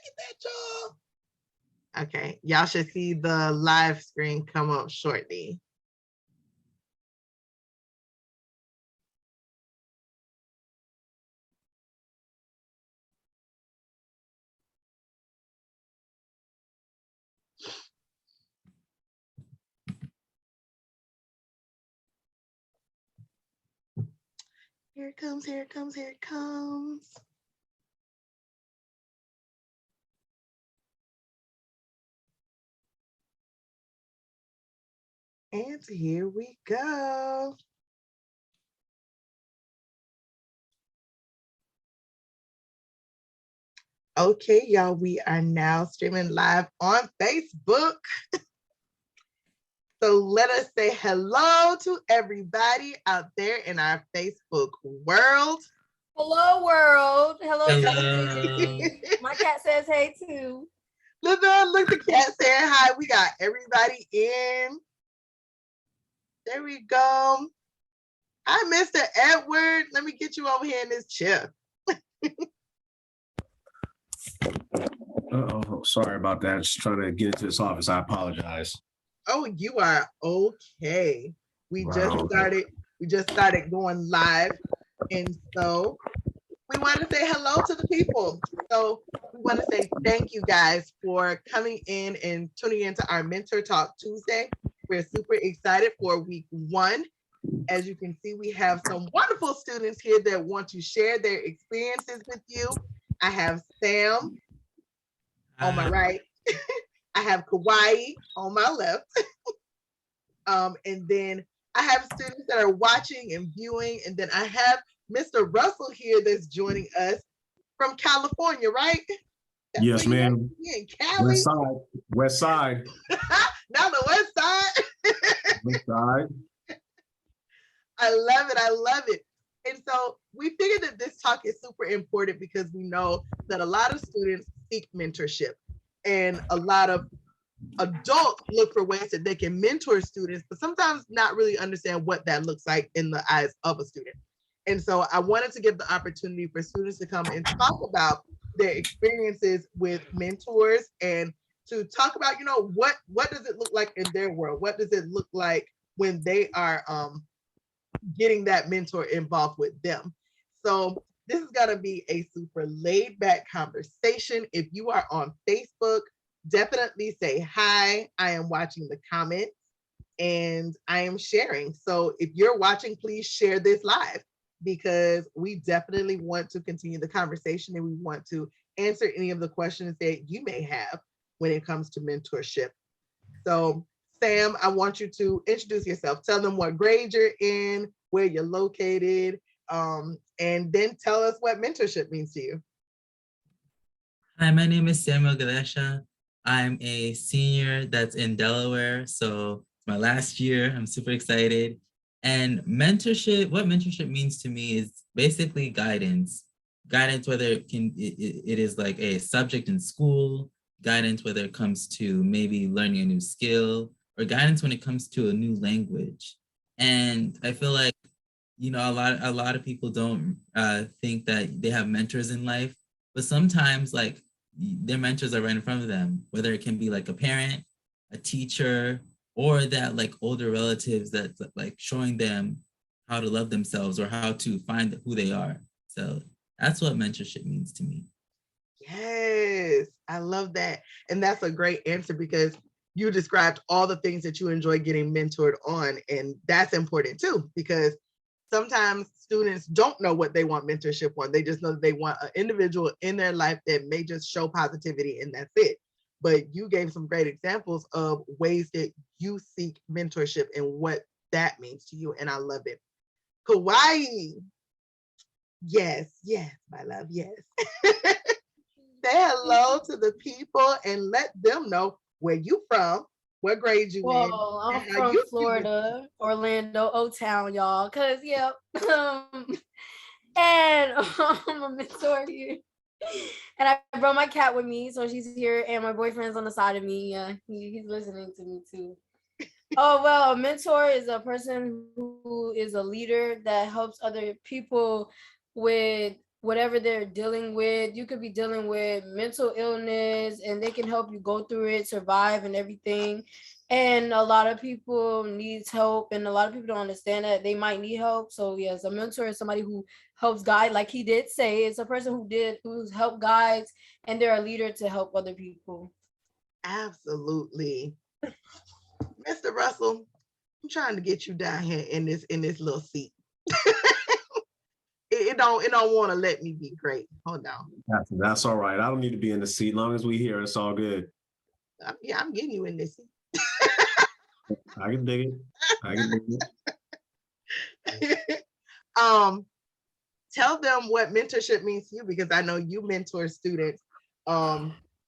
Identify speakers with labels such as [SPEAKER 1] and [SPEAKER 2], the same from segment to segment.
[SPEAKER 1] at that, y'all. Okay, y'all should see the live screen come up shortly. Here it comes, here it comes, here it comes. And here we go. Okay, y'all, we are now streaming live on Facebook. So let us say hello to everybody out there in our Facebook world.
[SPEAKER 2] Hello, world. Hello.
[SPEAKER 3] Hello.
[SPEAKER 2] My cat says hey, too.
[SPEAKER 1] Look, the cat saying hi. We got everybody in. There we go. Hi, Mr. Edward. Let me get you over here in this chair.
[SPEAKER 4] Uh-oh, sorry about that. Just trying to get into this office. I apologize.
[SPEAKER 1] Oh, you are okay. We
[SPEAKER 4] Wow.
[SPEAKER 1] just started going live. And so we want to say hello to the people. So we want to say thank you guys for coming in and tuning into our Mentor Talk Tuesday. We're super excited for week 1. As you can see, we have some wonderful students here that want to share their experiences with you. I have Sam on my right. I have Kauai on my left. And then I have students that are watching and viewing. And then I have Mr. Russell here that's joining us from California, right?
[SPEAKER 4] That's yes, ma'am.
[SPEAKER 1] In Cali.
[SPEAKER 4] West side. West side.
[SPEAKER 1] Now the west side.
[SPEAKER 4] West side.
[SPEAKER 1] I love it. I love it. And so we figured that this talk is super important because we know that a lot of students seek mentorship and a lot of adults look for ways that they can mentor students, but sometimes not really understand what that looks like in the eyes of a student. And so I wanted to give the opportunity for students to come and talk about their experiences with mentors and to talk about, what does it look like in their world? What does it look like when they are getting that mentor involved with them? So this is going to be a super laid back conversation. If you are on Facebook, definitely say hi. I am watching the comments and I am sharing. So if you're watching, please share this live because we definitely want to continue the conversation and we want to answer any of the questions that you may have when it comes to mentorship. So Sam, I want you to introduce yourself. Tell them what grade you're in, where you're located, and then tell us what mentorship means to you.
[SPEAKER 3] Hi, my name is Samuel Galesha. I'm a senior that's in Delaware, so it's my last year. I'm super excited. And mentorship, what mentorship means to me is basically guidance. Guidance, whether it is like a subject in school, guidance whether it comes to maybe learning a new skill, or guidance when it comes to a new language. And I feel like, a lot of people don't think that they have mentors in life, but sometimes like their mentors are right in front of them, whether it can be like a parent, a teacher, or that like older relatives that's like showing them how to love themselves or how to find who they are. So that's what mentorship means to me.
[SPEAKER 1] Yes, I love that. And that's a great answer because you described all the things that you enjoy getting mentored on. And that's important too, because sometimes students don't know what they want mentorship on. They just know that they want an individual in their life that may just show positivity and that's it. But you gave some great examples of ways that you seek mentorship and what that means to you. And I love it. Kauai. Yes, my love, yes. Say hello to the people and let them know where you from, what grade you in.
[SPEAKER 2] I'm from Florida, Orlando, O-Town, y'all. Cause and I'm a mentor here. And I brought my cat with me, so she's here, and my boyfriend's on the side of me. He's listening to me too. Oh, well, a mentor is a person who is a leader that helps other people with whatever they're dealing with. You could be dealing with mental illness and they can help you go through it, survive and everything. And a lot of people needs help and a lot of people don't understand that they might need help. So yes, a mentor is somebody who helps guide, like he did say, it's a person who's helped guides and they're a leader to help other people.
[SPEAKER 1] Absolutely. Mr. Russell, I'm trying to get you down here in this little seat. It don't want to let me be great. Hold on.
[SPEAKER 4] That's all right. I don't need to be in the seat. As long as we here, it's all good.
[SPEAKER 1] I'm getting you in this seat.
[SPEAKER 4] I can dig it. I can dig it.
[SPEAKER 1] Tell them what mentorship means to you, because I know you mentor students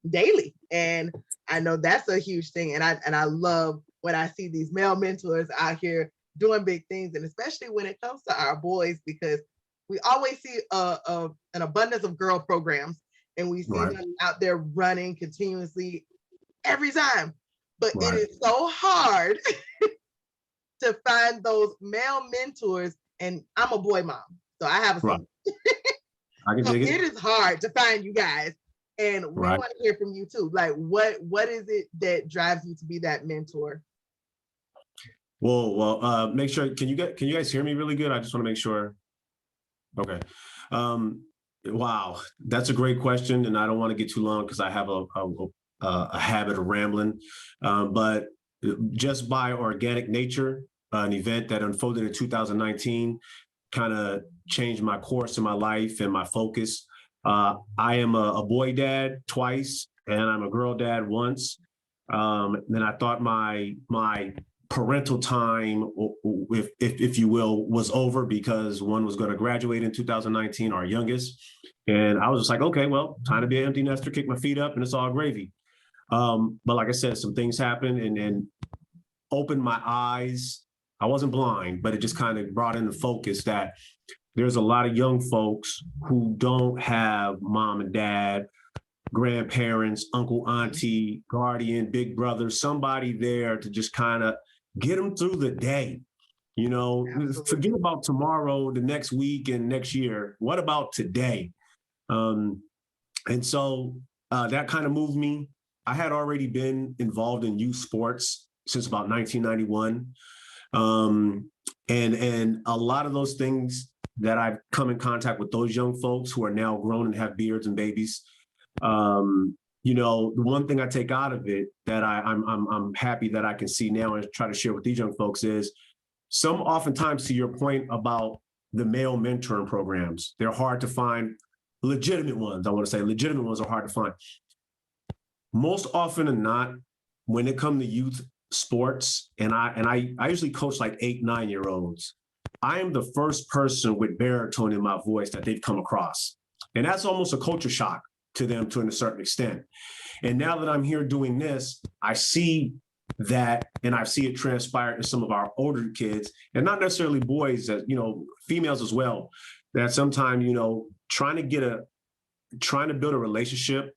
[SPEAKER 1] daily, and I know that's a huge thing. And I love when I see these male mentors out here doing big things, and especially when it comes to our boys, because we always see an abundance of girl programs, and we see
[SPEAKER 4] Right.
[SPEAKER 1] them out there running continuously every time. But
[SPEAKER 4] Right.
[SPEAKER 1] it is so hard to find those male mentors, and I'm a boy mom, so I have a son.
[SPEAKER 4] Right. I can
[SPEAKER 1] So
[SPEAKER 4] dig
[SPEAKER 1] it
[SPEAKER 4] it.
[SPEAKER 1] is hard to find you guys, and we
[SPEAKER 4] Right.
[SPEAKER 1] want to hear from you too. Like, what is it that drives you to be that mentor?
[SPEAKER 4] Well, make sure. Can you guys hear me really good? I just want to make sure. Okay. Wow, that's a great question, and I don't want to get too long because I have a habit of rambling. But just by organic nature, an event that unfolded in 2019 kind of changed my course in my life and my focus. I am a boy dad twice, and I'm a girl dad once. Then I thought my parental time, if you will, was over because one was going to graduate in 2019, our youngest. And I was just like, okay, well, time to be an empty nester, kick my feet up, and it's all gravy. But like I said, some things happened and opened my eyes. I wasn't blind, but it just kind of brought into focus that there's a lot of young folks who don't have mom and dad, grandparents, uncle, auntie, guardian, big brother, somebody there to just kind of get them through the day. You know,
[SPEAKER 1] Absolutely.
[SPEAKER 4] forget about tomorrow, the next week, and next year. What about today? And so that kind of moved me. I had already been involved in youth sports since about 1991. And a lot of those things that I've come in contact with those young folks who are now grown and have beards and babies. You know, the one thing I take out of it that I'm happy that I can see now and try to share with these young folks is some oftentimes, to your point about the male mentoring programs, they're hard to find. Legitimate ones, I want to say legitimate ones are hard to find. Most often than not, when it comes to youth sports, and I usually coach like 8, 9-year-olds, I am the first person with baritone in my voice that they've come across. And that's almost a culture shock to them to a certain extent. And now that I'm here doing this, I see that, and I see it transpire in some of our older kids, and not necessarily boys, that, you know, females as well, that sometimes, you know, trying to build a relationship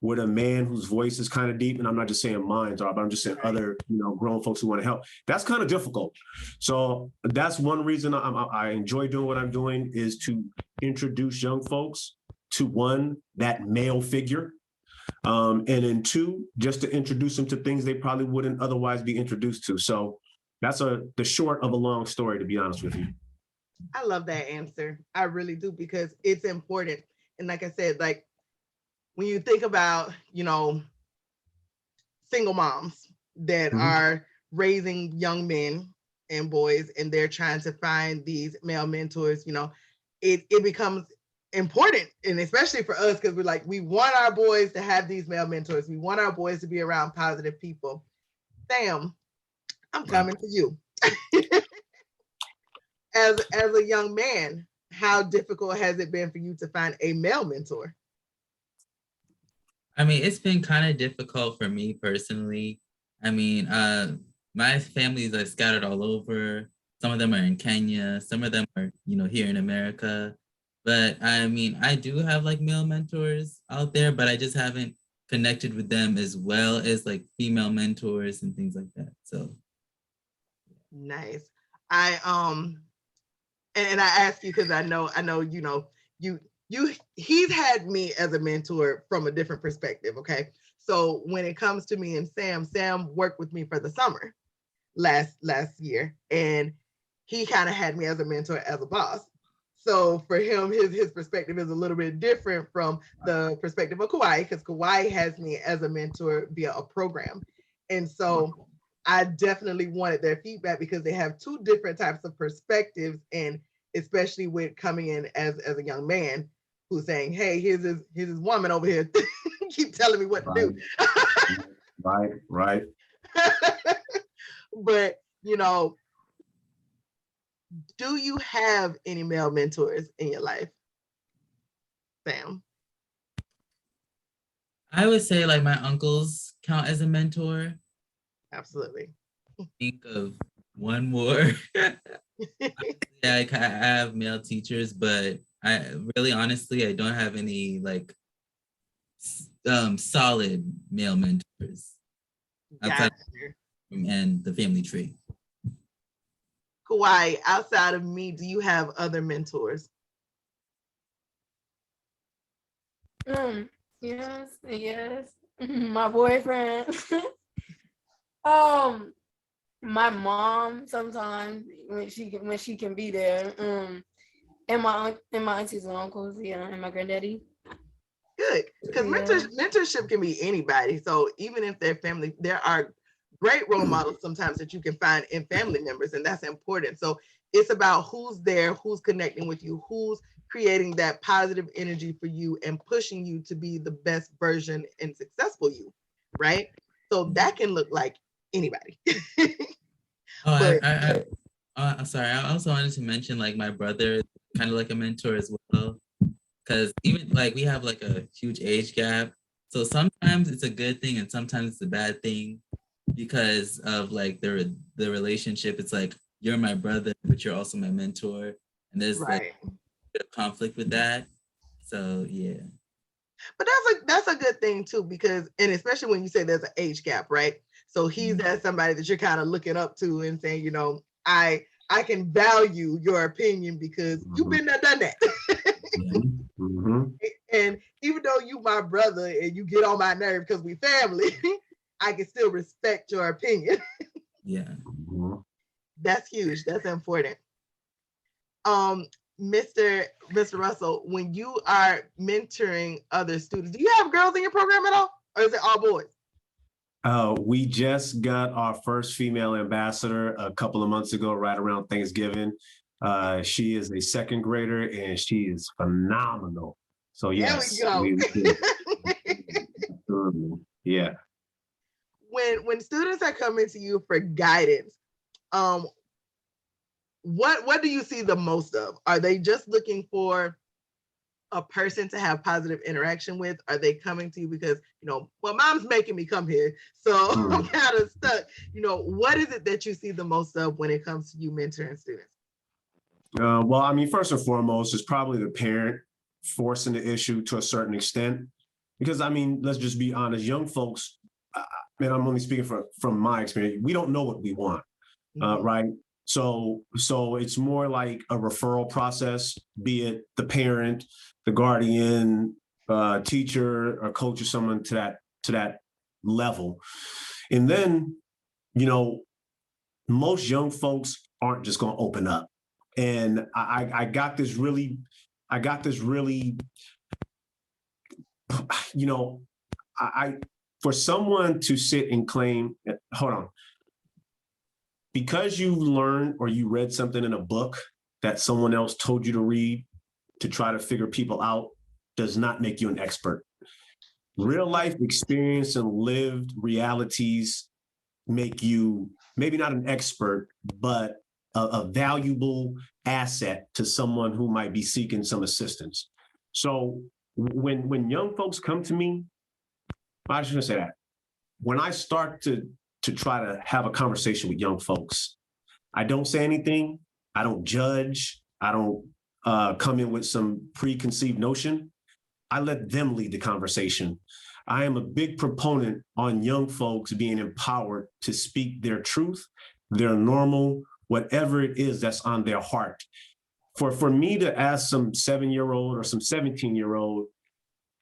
[SPEAKER 4] with a man whose voice is kind of deep, and I'm not just saying mine, but I'm just saying other, you know, grown folks who want to help. That's kind of difficult. So that's one reason I enjoy doing what I'm doing, is to introduce young folks to, one, that male figure, and then two, just to introduce them to things they probably wouldn't otherwise be introduced to. So that's the short of a long story, to be honest with you.
[SPEAKER 1] I love that answer. I really do, because it's important. And like I said, like when you think about, you know, single moms that are raising young men and boys, and they're trying to find these male mentors, you know, it becomes important. And especially for us, because we're like, we want our boys to have these male mentors. We want our boys to be around positive people. Sam, I'm coming to you. As a young man, how difficult has it been for you to find a male mentor?
[SPEAKER 3] I mean, it's been kind of difficult for me personally. I mean, my families are scattered all over. Some of them are in Kenya. Some of them are, you know, here in America. But I mean, I do have like male mentors out there, but I just haven't connected with them as well as like female mentors and things like that. So
[SPEAKER 1] nice. I and I ask you because I know, you know, he's had me as a mentor from a different perspective. Okay. So when it comes to me and Sam worked with me for the summer last year, and he kind of had me as a mentor, as a boss. So for him, his perspective is a little bit different from the perspective of Kauai, because Kauai has me as a mentor via a program. And so I definitely wanted their feedback because they have two different types of perspectives, and especially with coming in as a young man who's saying, hey, here's his woman over here keep telling me what to do.
[SPEAKER 4] Right.
[SPEAKER 1] But do you have any male mentors in your life, Sam?
[SPEAKER 3] I would say like my uncles count as a mentor.
[SPEAKER 1] Absolutely.
[SPEAKER 3] Think of one more. Yeah, I have male teachers, but I really honestly I don't have any like solid male mentors outside and the family tree.
[SPEAKER 1] Kauai, outside of me, do you have other mentors?
[SPEAKER 2] Yes. My boyfriend. My mom sometimes when she can be there. And my aunties and uncles, and my granddaddy.
[SPEAKER 1] Good, because mentorship can be anybody. So even if they're family, there are great role models sometimes that you can find in family members, and that's important. So it's about who's there, who's connecting with you, who's creating that positive energy for you and pushing you to be the best version and successful you, right? So that can look like anybody.
[SPEAKER 3] I'm sorry. I also wanted to mention like my brother is kind of like a mentor as well, because even like we have like a huge age gap. So sometimes it's a good thing and sometimes it's a bad thing because of like the relationship. It's like you're my brother, but you're also my mentor, and there's like a bit of conflict with that. So yeah.
[SPEAKER 1] But that's a good thing too, because, and especially when you say there's an age gap, right? So he's that somebody that you're kind of looking up to and saying, I can value your opinion because you've been there, done that. And even though you my brother and you get on my nerve because we family, I can still respect your opinion.
[SPEAKER 3] Yeah.
[SPEAKER 1] That's huge. That's important. Mr. Russell, when you are mentoring other students, do you have girls in your program at all? Or is it all boys?
[SPEAKER 4] We just got our first female ambassador a couple of months ago, right around Thanksgiving. She is a second grader and she is phenomenal. So yes.
[SPEAKER 1] There we
[SPEAKER 4] go. Yeah.
[SPEAKER 1] When students are coming to you for guidance, what do you see the most of? Are they just looking for a person to have positive interaction with? Are they coming to you because, well, mom's making me come here, so I'm kind of stuck? What is it that you see the most of when it comes to you mentoring students?
[SPEAKER 4] Well, I mean, first and foremost, it's probably the parent forcing the issue to a certain extent. Because, I mean, let's just be honest, young folks, and I'm only speaking from my experience, we don't know what we want, right? So it's more like a referral process, be it the parent, the guardian, teacher, or coach, or someone to that level. And then, most young folks aren't just going to open up. And I got this really, for someone to sit and claim, hold on, because you learned or you read something in a book that someone else told you to read to try to figure people out does not make you an expert. Real life experience and lived realities make you maybe not an expert, but a valuable asset to someone who might be seeking some assistance. So when young folks come to me, I shouldn't say that. When I start to try to have a conversation with young folks, I don't say anything. I don't judge. I don't come in with some preconceived notion. I let them lead the conversation. I am a big proponent on young folks being empowered to speak their truth, their normal, whatever it is that's on their heart. for me to ask some 7-year-old or some 17-year-old,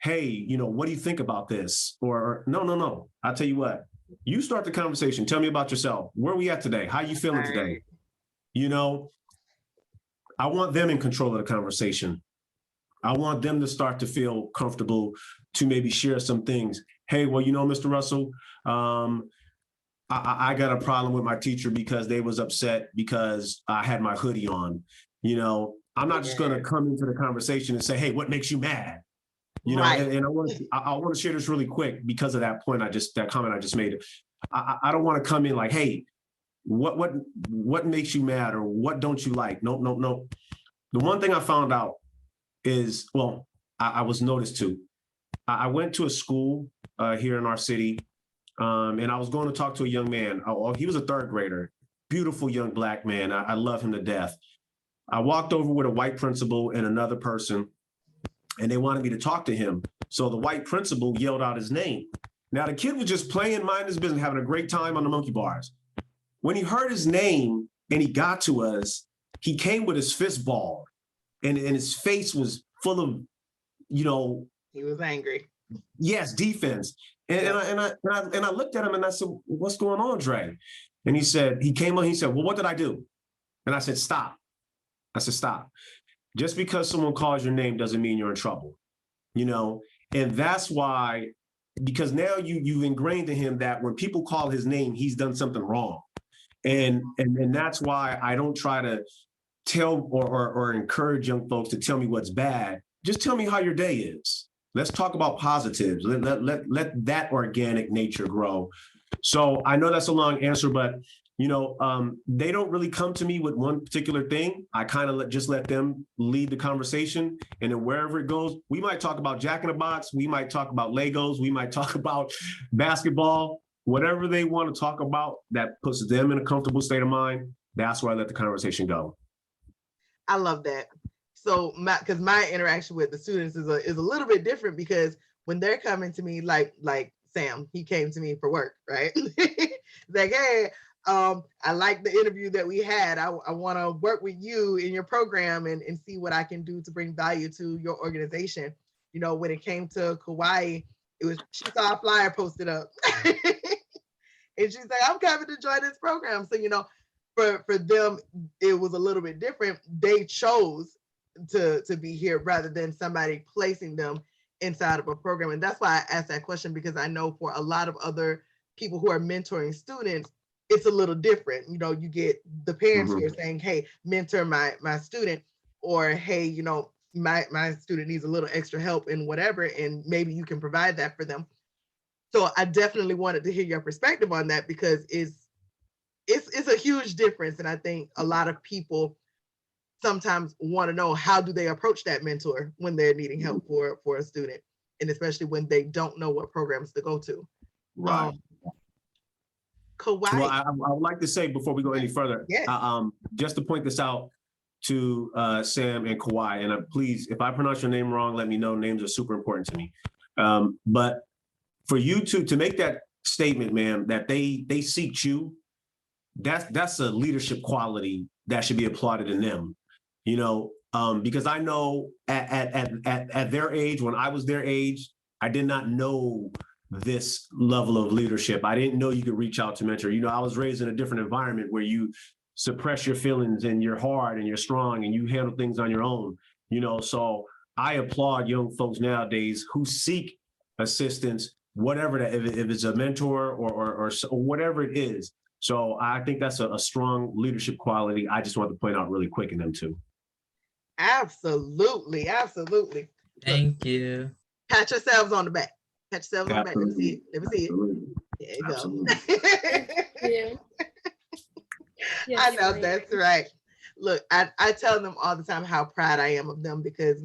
[SPEAKER 4] hey, what do you think about this? Or no. I'll tell you what, you start the conversation. Tell me about yourself. Where are we at today? How you feeling today? I want them in control of the conversation. I want them to start to feel comfortable to maybe share some things. Hey, well, Mr. Russell, I got a problem with my teacher because they was upset because I had my hoodie on. I'm not just going to come into the conversation and say, hey, what makes you mad?
[SPEAKER 1] Right.
[SPEAKER 4] And I want to share this really quick because of that comment I just made. I don't want to come in like, hey, what makes you mad or what don't you like? No. The one thing I found out is, well, I was noticed to. I went to a school here in our city, and I was going to talk to a young man. He was a third grader, beautiful young Black man. I love him to death. I walked over with a white principal and another person, and they wanted me to talk to him. So the white principal yelled out his name. Now the kid was just playing, minding his business, having a great time on the monkey bars. When he heard his name and he got to us, he came with his fist balled, and his face was full of,
[SPEAKER 1] he was angry.
[SPEAKER 4] Yes, defense. And I looked at him and I said, what's going on, Dre? And he came on, he said, well, what did I do? And I said, stop. Stop. Just because someone calls your name doesn't mean you're in trouble, and that's why, because now you've ingrained in him that when people call his name, he's done something wrong. And that's why I don't try to tell or encourage young folks to tell me what's bad. Just tell me how your day is. Let's talk about positives. Let that organic nature grow. So I know that's a long answer, but they don't really come to me with one particular thing. I kind of just let them lead the conversation, and then wherever it goes, we might talk about Jack in the Box, we might talk about Legos, we might talk about basketball, whatever they want to talk about that puts them in a comfortable state of mind. That's where I let the conversation go.
[SPEAKER 1] I love that. So because my interaction with the students is a little bit different, because when they're coming to me, like Sam, he came to me for work, right? Like, hey, I like the interview that we had. I want to work with you in your program and see what I can do to bring value to your organization. When it came to Kauai, she saw a flyer posted up and she's like, I'm coming to join this program. So, for them, it was a little bit different. They chose to be here rather than somebody placing them inside of a program. And that's why I asked that question, because I know for a lot of other people who are mentoring students, it's a little different. You get the parents who are saying, hey, mentor my student, or hey, my student needs a little extra help in whatever, and maybe you can provide that for them. So I definitely wanted to hear your perspective on that, because it's a huge difference. And I think a lot of people sometimes want to know, how do they approach that mentor when they're needing help for a student, and especially when they don't know what programs to go to.
[SPEAKER 4] Right.
[SPEAKER 1] Kauai.
[SPEAKER 4] Well, I would like to say before we go any further,
[SPEAKER 1] yes.
[SPEAKER 4] Just to point this out to Sam and Kauai, and please, if I pronounce your name wrong, let me know. Names are super important to me. But for you to make that statement, ma'am, that they seek you, that's a leadership quality that should be applauded in them. Because I know at their age, when I was their age, I did not know this level of leadership. I didn't know you could reach out to mentor. I was raised in a different environment where you suppress your feelings and you're hard and you're strong and you handle things on your own. So I applaud young folks nowadays who seek assistance, whatever that, if it's a mentor or whatever it is. So I think that's a strong leadership quality. I just want to point out really quick in them too.
[SPEAKER 1] Absolutely.
[SPEAKER 3] Thank you.
[SPEAKER 1] Pat yourselves on the back. Pat yourselves on the back. Let me see it. There you go.
[SPEAKER 2] Yeah. Yes,
[SPEAKER 1] I know, that's right. Look, I tell them all the time how proud I am of them, because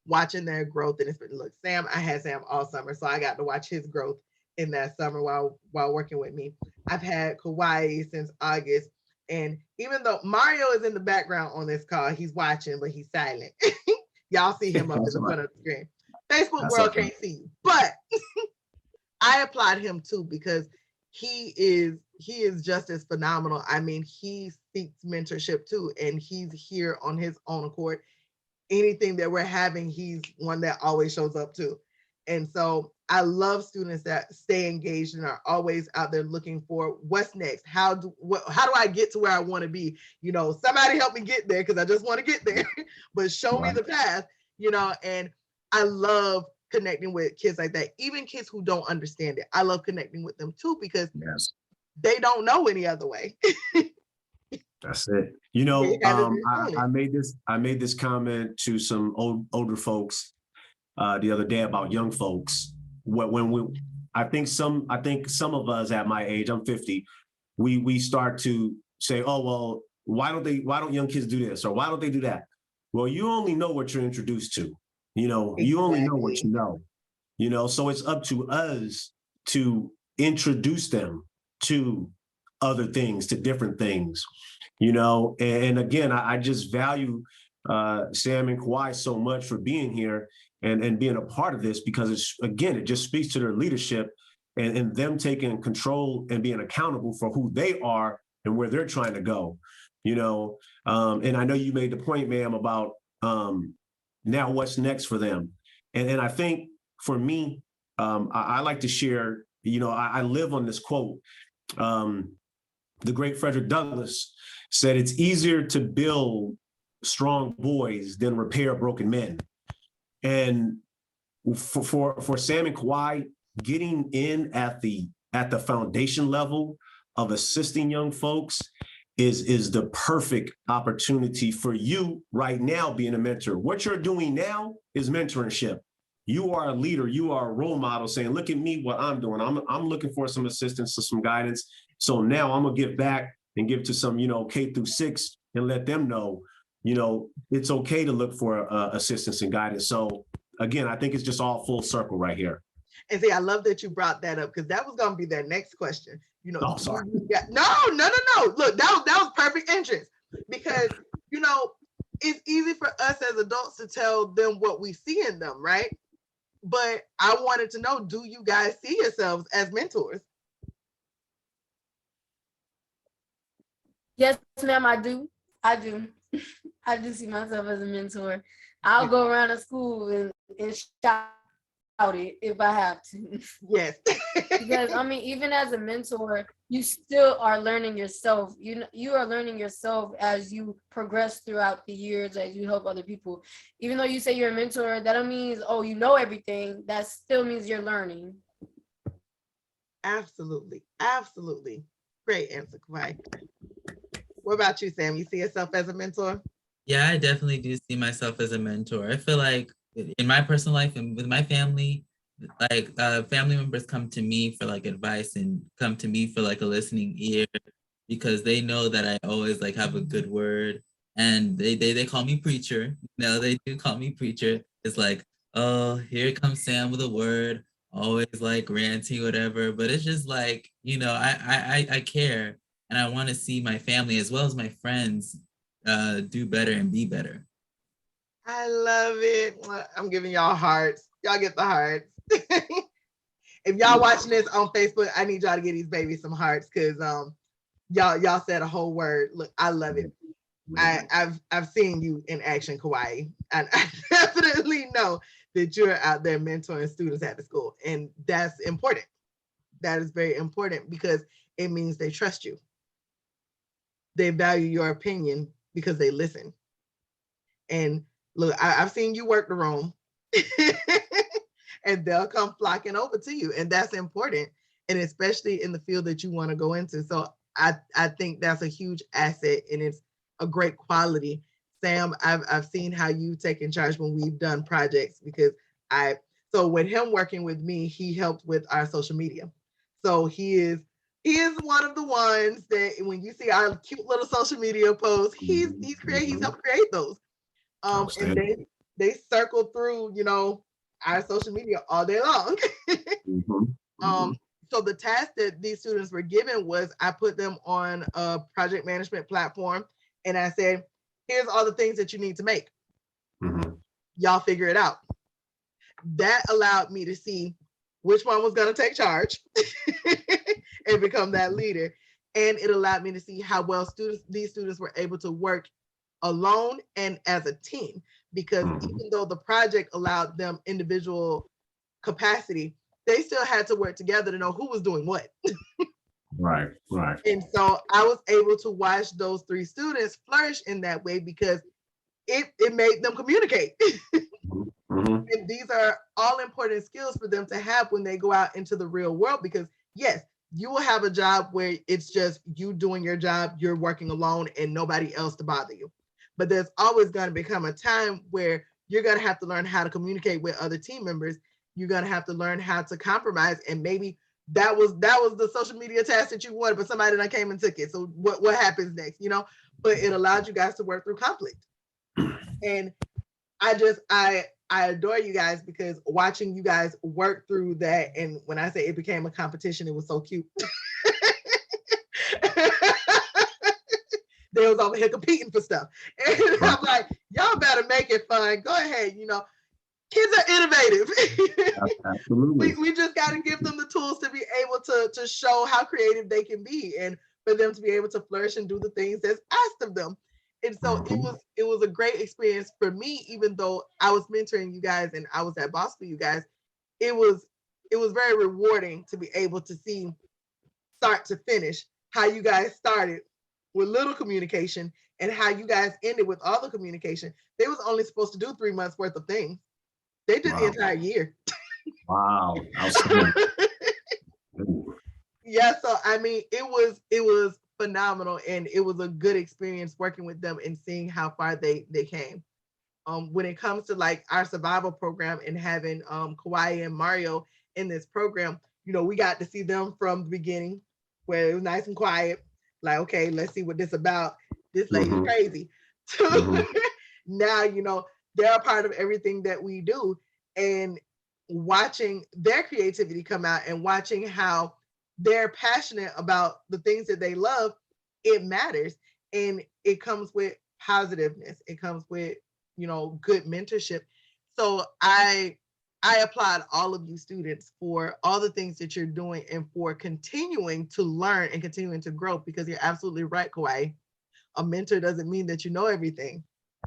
[SPEAKER 1] watching their growth. And look, Sam, I had Sam all summer, so I got to watch his growth in that summer while working with me. I've had Kauai since August, and even though Mario is in the background on this call, he's watching, but he's silent. Y'all see him up in the front of the screen. Facebook world can't see you, but I applaud him too, because he is just as phenomenal. I mean, he seeks mentorship too, and he's here on his own accord. Anything that we're having, he's one that always shows up too. And so I love students that stay engaged and are always out there looking for what's next. How do I get to where I want to be? Somebody help me get there because I just want to get there, but show me the path, and I love connecting with kids like that, even kids who don't understand it. I love connecting with them too because they don't know any other way.
[SPEAKER 4] That's it. I made this comment to some older folks the other day about young folks. I think some of us at my age, I'm 50, we start to say, oh well, why don't young kids do this or why don't they do that? Well, you only know what you're introduced to. You only know what you know. So it's up to us to introduce them to other things, to different things. And again, I just value Sam and Kawhi so much for being here and being a part of this because it just speaks to their leadership and them taking control and being accountable for who they are and where they're trying to go. And I know you made the point, ma'am, about now what's next for them. And I think for me, I like to share, I live on this quote. The great Frederick Douglass said, it's easier to build strong boys than repair broken men. And for Sam and Kawhi, getting in at the foundation level of assisting young folks is the perfect opportunity for you right now being a mentor. What you're doing now is mentorship. You are a leader, you are a role model saying, look at me, what I'm doing. I'm looking for some assistance, some guidance. So now I'm gonna give back and give to some, K through 6 and let them know, it's okay to look for assistance and guidance. So again, I think it's just all full circle right here.
[SPEAKER 1] And see, I love that you brought that up because that was gonna be their next question.
[SPEAKER 4] Oh, sorry.
[SPEAKER 1] No. Look, that was perfect entrance because, it's easy for us as adults to tell them what we see in them, right? But I wanted to know, do you guys see yourselves as mentors?
[SPEAKER 2] Yes, ma'am, I do. I do see myself as a mentor. I'll go around the school and shout it if I have to.
[SPEAKER 1] Yes.
[SPEAKER 2] Because even as a mentor, you still are learning yourself. You are learning yourself as you progress throughout the years, as you help other people. Even though you say you're a mentor, that don't mean, you know everything. That still means you're learning.
[SPEAKER 1] Absolutely. Great answer, Kawhi. What about you, Sam? You see yourself as a mentor?
[SPEAKER 3] Yeah, I definitely do see myself as a mentor. I feel like in my personal life and with my family, family members come to me for advice and come to me for a listening ear because they know that I always have a good word, and they call me preacher. They do call me preacher. It's oh, here comes Sam with a word, always ranting, whatever. But it's just I care, and I want to see my family as well as my friends do better and be better.
[SPEAKER 1] I love it. I'm giving y'all hearts. Y'all get the hearts. If y'all watching this on Facebook, I need y'all to give these babies some hearts because y'all said a whole word. Look, I love it. I've seen you in action, Kawhi, and I definitely know that you're out there mentoring students at the school, and that's important. That is very important because it means they trust you. They value your opinion because they listen. And look, I've seen you work the room. And they'll come flocking over to you. And that's important. And especially in the field that you want to go into. So I think that's a huge asset and it's a great quality. Sam, I've seen how you've taken charge when we've done projects because so with him working with me, he helped with our social media. So he is one of the ones that when you see our cute little social media posts, he's helped create those. And they circle through, our social media all day long. So the task that these students were given was I put them on a project management platform and I said, here's all the things that you need to make. Y'all figure it out. That allowed me to see which one was going to take charge and become that leader. And it allowed me to see how well these students were able to work alone and as a team, because even though the project allowed them individual capacity, they still had to work together to know who was doing what.
[SPEAKER 4] Right, right.
[SPEAKER 1] And so I was able to watch those 3 students flourish in that way because it made them communicate. And these are all important skills for them to have when they go out into the real world, because yes, you will have a job where it's just you doing your job, you're working alone and nobody else to bother you. But there's always going to become a time where you're going to have to learn how to communicate with other team members. You're going to have to learn how to compromise, and maybe that was the social media task that you wanted, but somebody that came and took it. So what happens next, you know? But it allowed you guys to work through conflict. And I adore you guys, because watching you guys work through that, and when I say it became a competition, it was so cute. They was over here competing for stuff. And I'm like, y'all better make it fun. Go ahead, you know. Kids are innovative.
[SPEAKER 4] Absolutely.
[SPEAKER 1] We just got to give them the tools to be able to show how creative they can be, and for them to be able to flourish and do the things that's asked of them. And so it was a great experience for me, even though I was mentoring you guys and I was at Boss for you guys. It was very rewarding to be able to see start to finish how you guys started with little communication and how you guys ended with all the communication. They was only supposed to do 3 months worth of things. They did the entire year.
[SPEAKER 4] Wow.
[SPEAKER 1] Yeah, so I mean, it was phenomenal, and it was a good experience working with them and seeing how far they came. When it comes to like our survival program and having Kawaii and Mario in this program, you know, we got to see them from the beginning, where it was nice and quiet. Like, okay, let's see what this about. This lady's crazy. Now, you know, they're a part of everything that we do, and watching their creativity come out and watching how they're passionate about the things that they love, it matters. And it comes with positiveness. It comes with, you know, good mentorship. So I applaud all of you students for all the things that you're doing and for continuing to learn and continuing to grow, because you're absolutely right, Kawaii. A mentor doesn't mean that you know everything.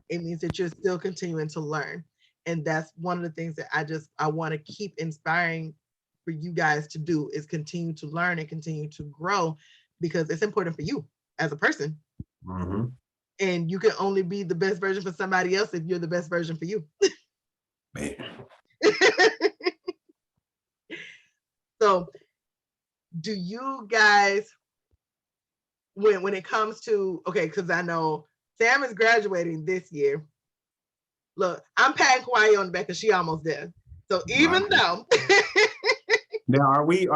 [SPEAKER 1] It means that you're still continuing to learn. And that's one of the things that I want to keep inspiring for you guys to do, is continue to learn and continue to grow, because it's important for you as a person. And you can only be the best version for somebody else if you're the best version for you.
[SPEAKER 4] Man.
[SPEAKER 1] So do you guys, when it comes to, okay, because I know Sam is graduating this year. Look, I'm patting Kawaii on the back because she almost there. So even though
[SPEAKER 4] Now, are we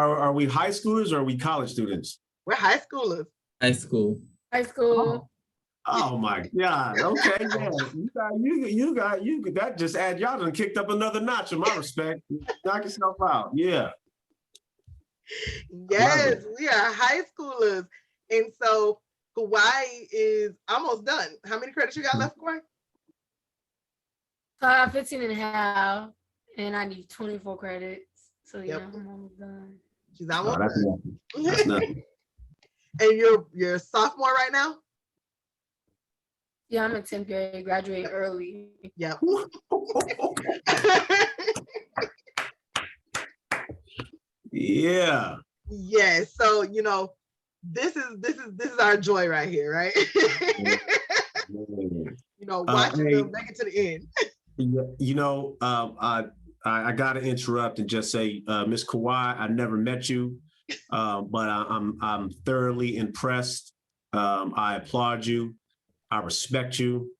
[SPEAKER 4] high schoolers or are we college students?
[SPEAKER 1] we're high schoolers.
[SPEAKER 3] High school.
[SPEAKER 2] High school.
[SPEAKER 4] Oh my God. Okay. Yeah. You got that just add y'all done kicked up another notch in my respect. Knock yourself out. Yeah.
[SPEAKER 1] Yes, we are high schoolers. And so Kawaii is almost done. How many credits you got left, Kawaii?
[SPEAKER 2] So I have 15 and a half, and I need 24 credits. So yeah,
[SPEAKER 1] Yep.
[SPEAKER 2] I'm almost done.
[SPEAKER 1] She's almost
[SPEAKER 4] that's
[SPEAKER 1] done.
[SPEAKER 4] nothing. That's nothing.
[SPEAKER 1] And you're a sophomore right now?
[SPEAKER 2] Yeah, I'm in 10th grade, graduating early.
[SPEAKER 1] Yep.
[SPEAKER 4] Yeah.
[SPEAKER 1] Yeah. So, you know, this is our joy right here, right? You know, watching them make it to the end.
[SPEAKER 4] You know, I got to interrupt and just say, Miss Kawhi, I never met you, but I'm thoroughly impressed. I applaud you. I respect you.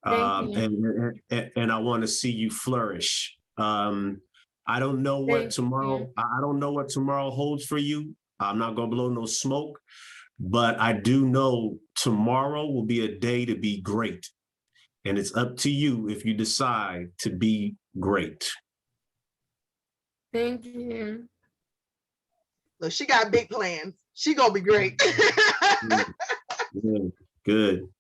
[SPEAKER 2] Thank you.
[SPEAKER 4] And I want to see you flourish. I don't know what tomorrow. I don't know what tomorrow holds for you. I'm not gonna blow no smoke, but I do know tomorrow will be a day to be great. And it's up to you if you decide to be great.
[SPEAKER 2] Thank you.
[SPEAKER 1] Look, she got big plans. She gonna be great.
[SPEAKER 4] Good.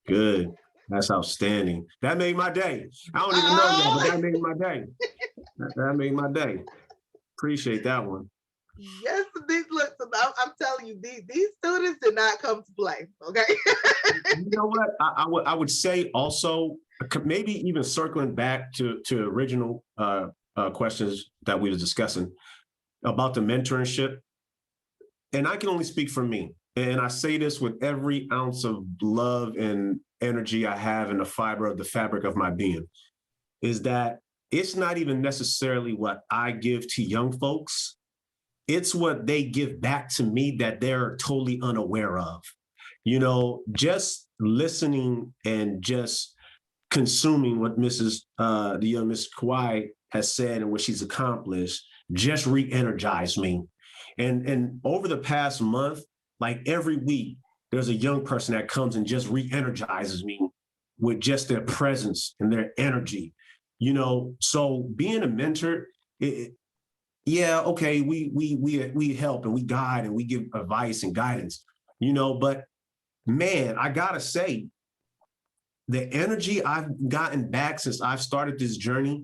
[SPEAKER 4] That's outstanding. That made my day. I don't even know that, but that made my day. That made my day. Appreciate that one.
[SPEAKER 1] Yes, look, so I'm telling you, these students did not come to play. Okay.
[SPEAKER 4] You know what? I would say also, maybe even circling back to original questions that we were discussing about the mentorship. And I can only speak for me. And I say this with every ounce of love and energy I have in the fiber of the fabric of my being, is that it's not even necessarily what I give to young folks. It's what they give back to me that they're totally unaware of. You know, just listening and just consuming what the young Miss Kawhi has said and what she's accomplished just re-energized me. And over the past month, like every week, there's a young person that comes and just re-energizes me with just their presence and their energy. You know, so being a mentor, yeah, okay, we help and we guide and we give advice and guidance, you know, but man, I gotta say, the energy I've gotten back since I've started this journey,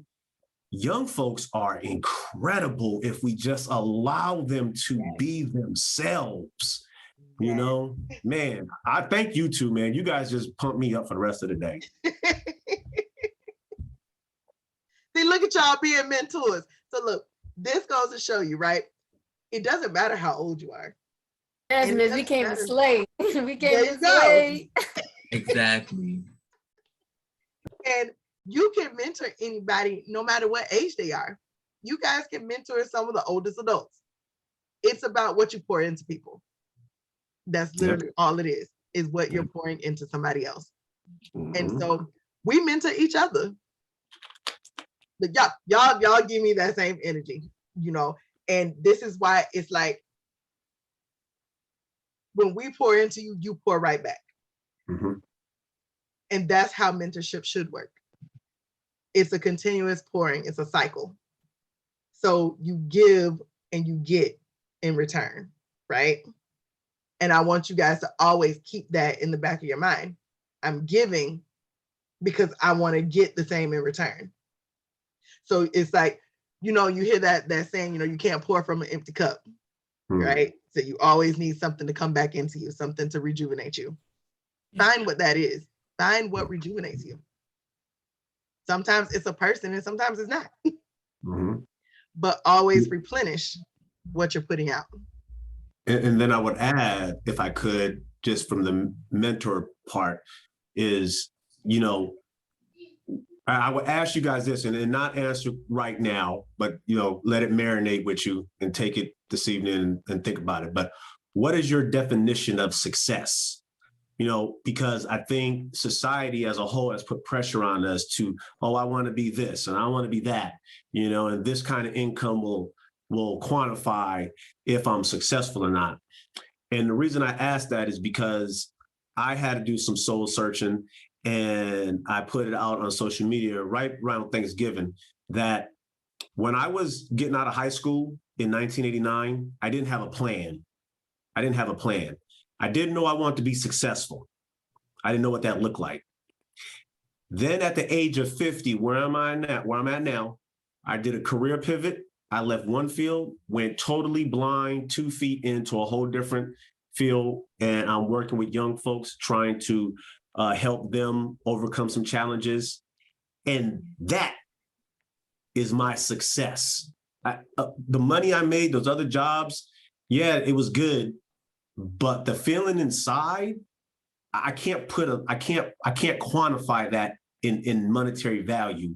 [SPEAKER 4] young folks are incredible if we just allow them to be themselves. You know, man, I thank you two, man. You guys just pump me up for the rest of the day.
[SPEAKER 1] See, look at y'all being mentors. So look, this goes to show you, right? It doesn't matter how old you are.
[SPEAKER 2] Yes,
[SPEAKER 1] And
[SPEAKER 2] Miss, we came to slay. We came
[SPEAKER 1] There
[SPEAKER 2] to
[SPEAKER 1] you go.
[SPEAKER 2] slay.
[SPEAKER 3] Exactly.
[SPEAKER 1] And you can mentor anybody, no matter what age they are. You guys can mentor some of the oldest adults. It's about what you pour into people. That's literally all it is what you're pouring into somebody else. And so we mentor each other. But y'all give me that same energy, you know. And this is why it's like when we pour into you, you pour right back. And that's how mentorship should work. It's a continuous pouring, it's a cycle. So you give and you get in return, right? And I want you guys to always keep that in the back of your mind. I'm giving because I want to get the same in return. So it's like, you know, you hear that saying, you know, you can't pour from an empty cup, right? So you always need something to come back into you, something to rejuvenate you. Find what that is. Find what rejuvenates you. Sometimes it's a person and sometimes it's not. But always replenish what you're putting out.
[SPEAKER 4] And then I would add, if I could, just from the mentor part, is, you know, I would ask you guys this, and not answer right now, but, you know, let it marinate with you and take it this evening and think about it. But what is your definition of success? You know, because I think society as a whole has put pressure on us to, oh, I want to be this and I want to be that, you know, and this kind of income will quantify if I'm successful or not. And the reason I asked that is because I had to do some soul searching, and I put it out on social media right around Thanksgiving that when I was getting out of high school in 1989, I didn't have a plan. I didn't know I wanted to be successful. I didn't know what that looked like. Then at the age of 50, where I'm at now, I did a career pivot. I left one field, went totally blind, 2 feet into a whole different field. And I'm working with young folks, trying to help them overcome some challenges. And that is my success. The money I made, those other jobs, yeah, it was good. But the feeling inside, I can't quantify that in monetary value.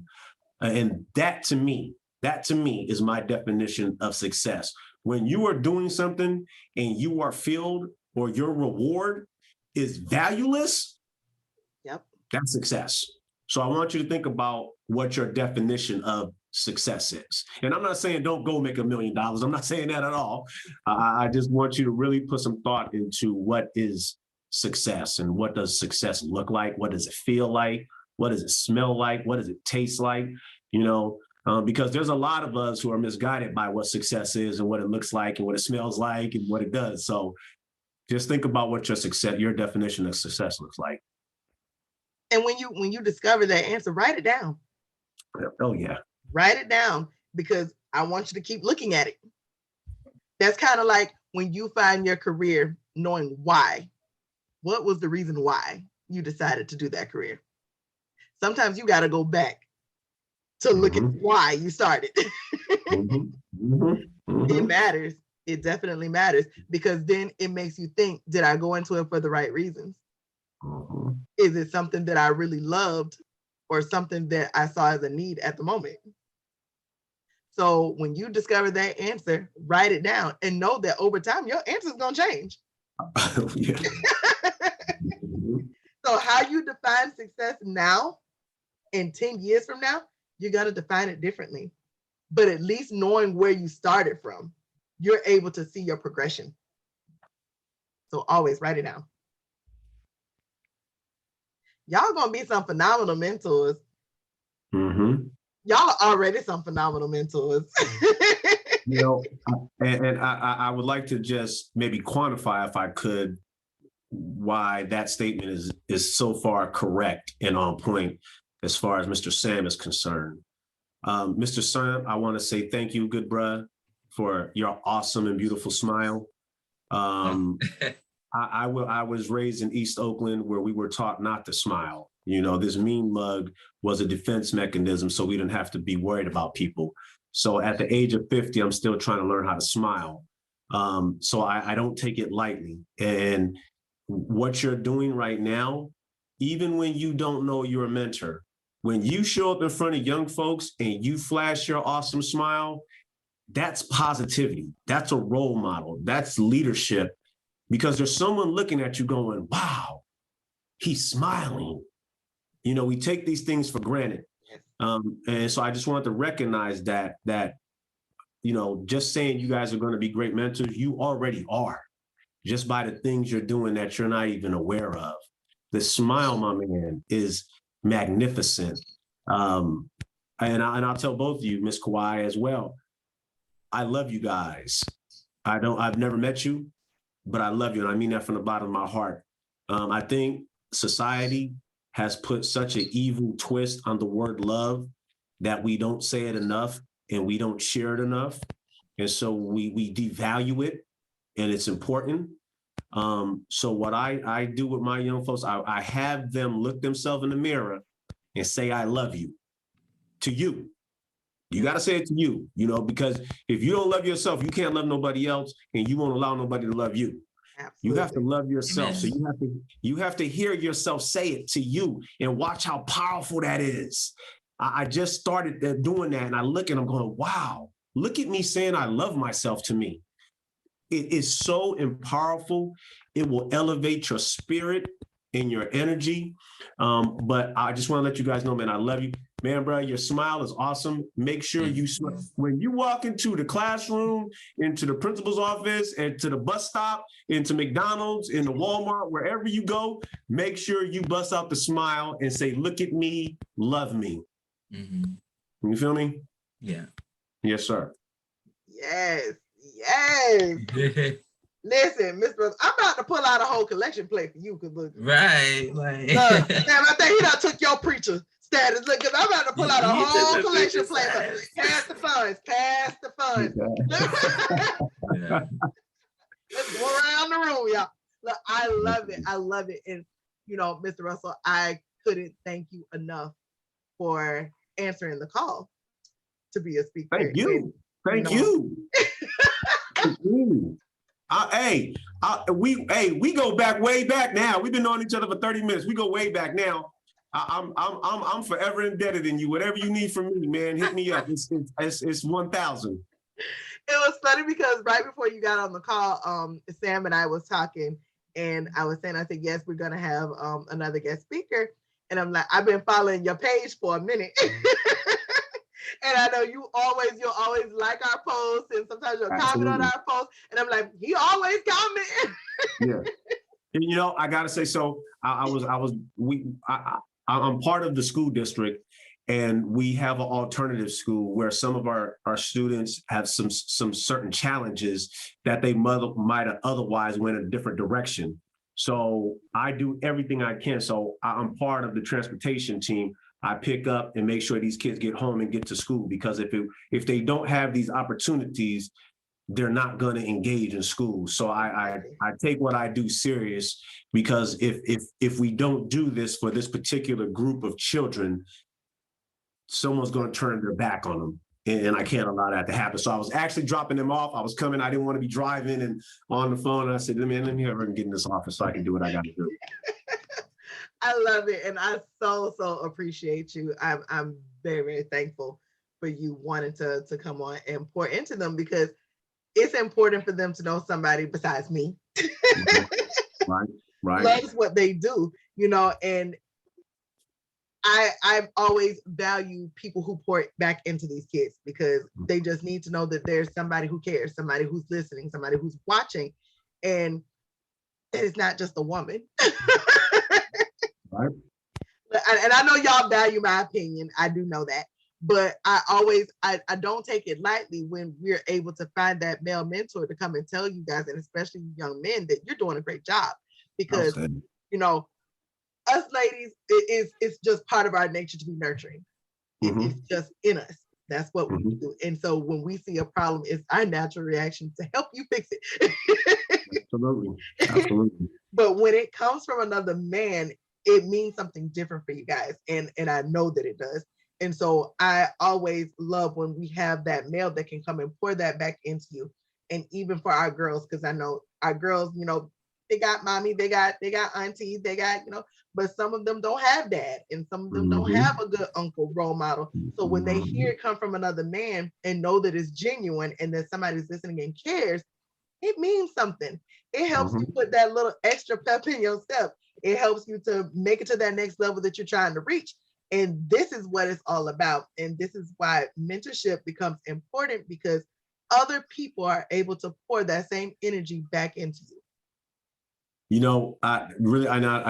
[SPEAKER 4] And that to me is my definition of success. When you are doing something and you are filled, or your reward is valueless, that's success. So I want you to think about what your definition of success is. And I'm not saying don't go make $1 million. I'm not saying that at all. I just want you to really put some thought into what is success and what does success look like? What does it feel like? What does it smell like? What does it taste like? You know, because there's a lot of us who are misguided by what success is and what it looks like and what it smells like and what it does. So just think about what your definition of success looks like.
[SPEAKER 1] And when you discover that answer, write it down.
[SPEAKER 4] Oh yeah.
[SPEAKER 1] Write it down, because I want you to keep looking at it. That's kind of like when you find your career, knowing why, what was the reason why you decided to do that career? Sometimes you got to go back to look at why you started. It matters. It definitely matters, because then it makes you think, did I go into it for the right reasons? Is it something that I really loved, or something that I saw as a need at the moment? So when you discover that answer, write it down and know that over time, your answer is going to change. So how you define success now and 10 years from now, you got to define it differently. But at least knowing where you started from, you're able to see your progression. So always write it down. Y'all gonna be some phenomenal mentors. Y'all already some phenomenal mentors.
[SPEAKER 4] And I would like to just maybe quantify, if I could, why that statement is so far correct and on point as far as Mr. Sam is concerned. Mr. Sam, I want to say thank you, good bruh, for your awesome and beautiful smile. I was raised in East Oakland, where we were taught not to smile. This mean mug was a defense mechanism, so we didn't have to be worried about people. So at the age of 50, I'm still trying to learn how to smile. So I don't take it lightly. And what you're doing right now, even when you don't know you're a mentor, when you show up in front of young folks and you flash your awesome smile, that's positivity. That's a role model. That's leadership, because there's someone looking at you going, wow, he's smiling. We take these things for granted. And so I just wanted to recognize that, just saying you guys are going to be great mentors, you already are, just by the things you're doing that you're not even aware of. The smile, my man, is magnificent. And I'll tell both of you, Ms. Kawhi as well, I love you guys. I've never met you, but I love you. And I mean that from the bottom of my heart. I think society has put such an evil twist on the word love that we don't say it enough and we don't share it enough. And so we devalue it, and it's important. So what I do with my young folks, I have them look themselves in the mirror and say, I love you, to you. You got to say it to you, because if you don't love yourself, you can't love nobody else, and you won't allow nobody to love you. Absolutely. You have to love yourself. Amen. So you have to hear yourself say it to you, and watch how powerful that is. I just started doing that, and I look and I'm going, wow, look at me saying I love myself to me. It is so powerful. It will elevate your spirit and your energy. But I just want to let you guys know, man, I love you. Man, bro, your smile is awesome. Make sure you smile. When you walk into the classroom, into the principal's office, and to the bus stop, into McDonald's, into Walmart, wherever you go, make sure you bust out the smile and say, look at me, love me. You feel me?
[SPEAKER 3] Yeah.
[SPEAKER 4] Yes, sir.
[SPEAKER 1] Yes. Listen, Mr. Russell, I'm about to pull out a whole collection plate for you.
[SPEAKER 3] Right.
[SPEAKER 1] Damn, I think he done took your preacher status. Look, because I'm about to pull out a whole collection plate. Pass the funds.
[SPEAKER 3] Yeah.
[SPEAKER 1] Let's go around the room, y'all. Look, I love it. And, Mr. Russell, I couldn't thank you enough for answering the call to be a speaker.
[SPEAKER 4] Thank you. Thank you. We go way back now. We've been knowing each other for 30 minutes. We go way back now. I'm forever indebted in you. Whatever you need from me, man, hit me up. It's 1,000.
[SPEAKER 1] It was funny because right before you got on the call, Sam and I was talking, and I was saying, I said, yes, we're gonna have another guest speaker. And I'm like, I've been following your page for a minute. And I know you'll always like our posts, and sometimes you'll comment on our posts. And I'm like, he always commenting.
[SPEAKER 4] Yeah. And, I gotta say, so I'm part of the school district, and we have an alternative school where some of our students have some certain challenges that they might have otherwise went in a different direction. So I do everything I can. So I'm part of the transportation team. I pick up and make sure these kids get home and get to school, because if they don't have these opportunities, they're not going to engage in school. So I take what I do serious, because if we don't do this for this particular group of children, someone's going to turn their back on them. And I can't allow that to happen. So I was actually dropping them off. I was coming. I didn't want to be driving and on the phone. And I said, let me ever get in this office so I can do what I got to do.
[SPEAKER 1] I love it. And I so appreciate you. I'm very, very thankful for you wanting to come on and pour into them, because it's important for them to know somebody besides me.
[SPEAKER 4] Right.
[SPEAKER 1] Loves what they do, and I've always valued people who pour back into these kids, because they just need to know that there's somebody who cares, somebody who's listening, somebody who's watching, and it's not just a woman.
[SPEAKER 4] Right.
[SPEAKER 1] And I know y'all value my opinion. I do know that. But I don't take it lightly when we're able to find that male mentor to come and tell you guys, and especially young men, that you're doing a great job. Because, us ladies, it's just part of our nature to be nurturing. It's just in us. That's what we do. And so when we see a problem, it's our natural reaction to help you fix it.
[SPEAKER 4] Absolutely.
[SPEAKER 1] But when it comes from another man, it means something different for you guys. And I know that it does. And so I always love when we have that male that can come and pour that back into you. And even for our girls, because I know our girls, they got mommy, they got aunties, they got, but some of them don't have dad, and some of them don't have a good uncle role model. So when they hear it come from another man and know that it's genuine and that somebody's listening and cares, it means something. It helps you put that little extra pep in your step. It helps you to make it to that next level that you're trying to reach. And this is what it's all about. And this is why mentorship becomes important, because other people are able to pour that same energy back into you.
[SPEAKER 4] I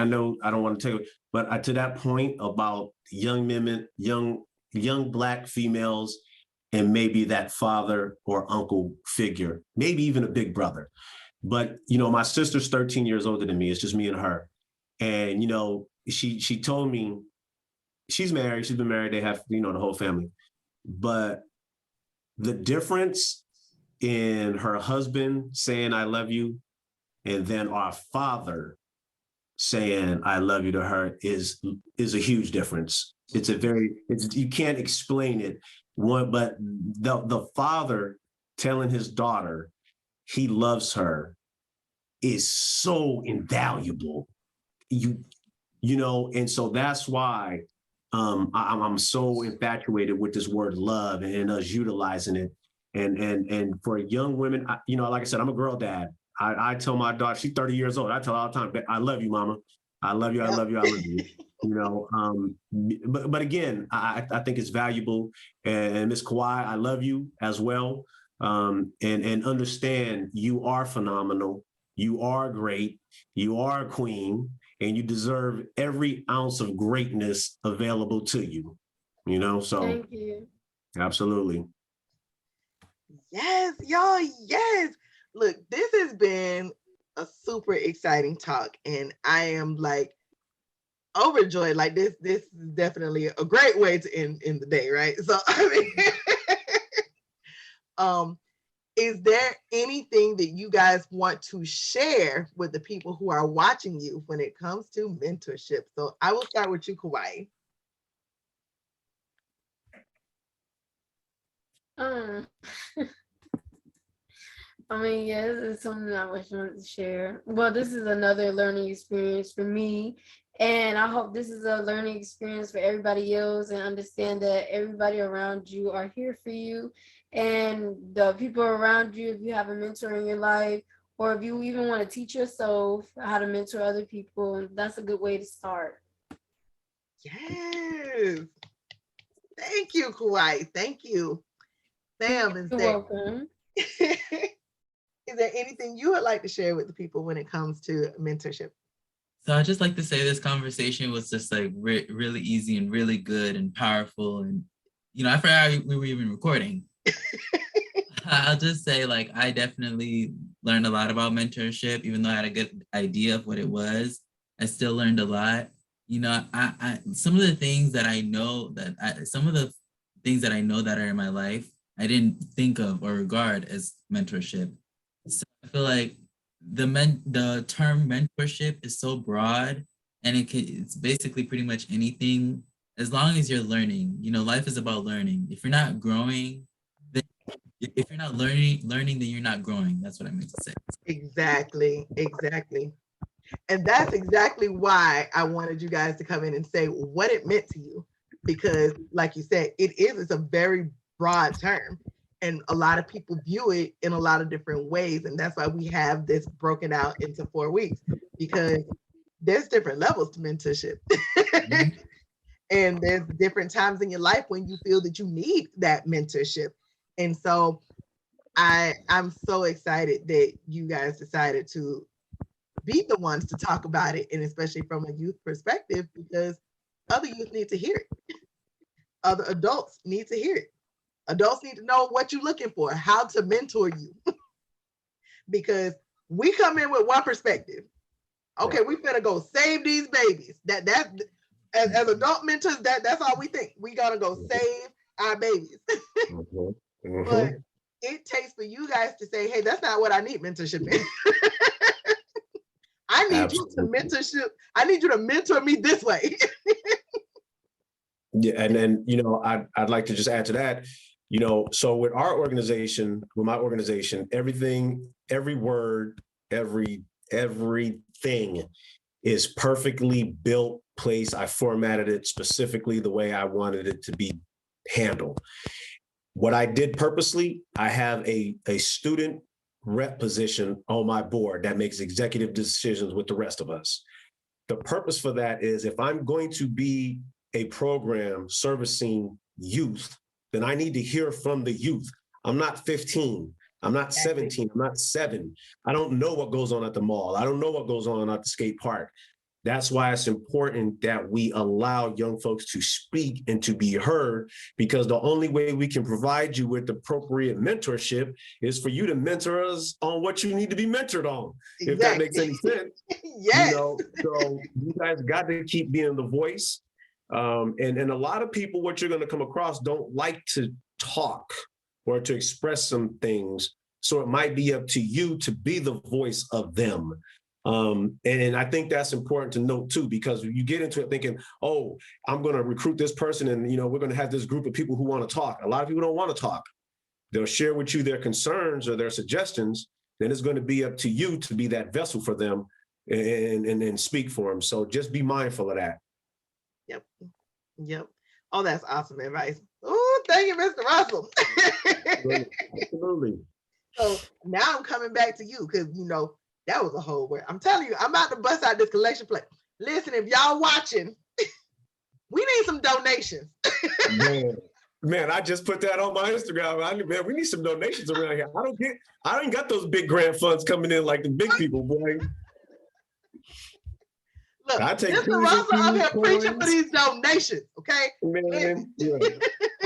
[SPEAKER 4] know I don't want to take it, but to that point about young women, young Black females, and maybe that father or uncle figure, maybe even a big brother. But, my sister's 13 years older than me. It's just me and her. And, she told me, she's married, she's been married, they have, the whole family. But the difference in her husband saying, I love you, and then our father saying, I love you to her is a huge difference. You can't explain it. But the father telling his daughter he loves her is so invaluable. And so that's why I'm so infatuated with this word love and us utilizing it. And for young women, like I said, I'm a girl dad. I tell my daughter, she's 30 years old. I tell her all the time, I love you, mama. I love you. I love you. I love you. But again, I think it's valuable. And Ms. Kawhi, I love you as well. And understand you are phenomenal. You are great. You are a queen, and you deserve every ounce of greatness available to you. So
[SPEAKER 2] thank you.
[SPEAKER 4] Absolutely.
[SPEAKER 1] Yes, y'all. Yes. Look, this has been a super exciting talk, and I am overjoyed. This is definitely a great way to end the day, right? So is there anything that you guys want to share with the people who are watching you when it comes to mentorship? So I will start with you, Kauai.
[SPEAKER 2] Yes, it's something I wish I wanted to share. Well, this is another learning experience for me, and I hope this is a learning experience for everybody else, and understand that everybody around you are here for you, and the people around you, if you have a mentor in your life, or if you even want to teach yourself how to mentor other people, that's a good way to start.
[SPEAKER 1] Yes. Thank you, Kauai. Thank you. Sam,
[SPEAKER 2] You're welcome.
[SPEAKER 1] Is there anything you would like to share with the people when it comes to mentorship?
[SPEAKER 3] So I'd just like to say this conversation was just really easy and really good and powerful. And, I forgot we were even recording. I'll just say I definitely learned a lot about mentorship, even though I had a good idea of what it was. I still learned a lot. Some of the things that I know that are in my life, I didn't think of or regard as mentorship. So I feel like the term mentorship is so broad, and it's basically pretty much anything as long as you're learning. You know, life is about learning. If you're not growing, then if you're not learning, then you're not growing. That's what I meant to say.
[SPEAKER 1] Exactly, exactly. And that's exactly why I wanted you guys to come in and say what it meant to you. Because, like you said, it's a very broad term. And a lot of people view it in a lot of different ways. And that's why we have this broken out into 4 weeks, because there's different levels to mentorship.
[SPEAKER 3] Mhm.
[SPEAKER 1] And there's different times in your life when you feel that you need that mentorship. And so I'm so excited that you guys decided to be the ones to talk about it, and especially from a youth perspective, because other youth need to hear it. Other adults need to hear it. Adults need to know what you're looking for, how to mentor you. Because we come in with one perspective. Okay, we finna go save these babies. That as adult mentors, that's all we think. We gotta go save our babies. But it takes for you guys to say, hey, that's not what I need mentorship in. I need you to mentorship. I need you to mentor me this way.
[SPEAKER 4] Yeah, and then I'd like to just add to that. So with our organization, with my organization, everything, every word, everything is perfectly built, placed. I formatted it specifically the way I wanted it to be handled. What I did purposely, I have a student rep position on my board that makes executive decisions with the rest of us. The purpose for that is if I'm going to be a program servicing youth, then I need to hear from the youth. I'm not 15. I'm not 17. I'm not 7. I don't know what goes on at the mall. I don't know what goes on at the skate park. That's why it's important that we allow young folks to speak and to be heard, because the only way we can provide you with appropriate mentorship is for you to mentor us on what you need to be mentored on, if that makes any sense.
[SPEAKER 1] Yes.
[SPEAKER 4] So you guys got to keep being the voice. And a lot of people, what you're going to come across, don't like to talk or to express some things. So it might be up to you to be the voice of them. And I think that's important to note too, because you get into it thinking, oh, I'm going to recruit this person and, we're going to have this group of people who want to talk. A lot of people don't want to talk. They'll share with you their concerns or their suggestions. Then it's going to be up to you to be that vessel for them and speak for them. So just be mindful of that.
[SPEAKER 1] Yep. Oh, that's awesome advice. Oh, thank you, Mr. Russell.
[SPEAKER 4] Absolutely.
[SPEAKER 1] So now I'm coming back to you, because that was a whole word. I'm telling you, I'm about to bust out this collection plate. Listen, if y'all watching, we need some donations.
[SPEAKER 4] Man, I just put that on my Instagram. We need some donations around here. I ain't got those big grant funds coming in like the big people, boy.
[SPEAKER 1] Look, Mr. Russell up here preaching for these donations, okay?
[SPEAKER 4] Man, yeah.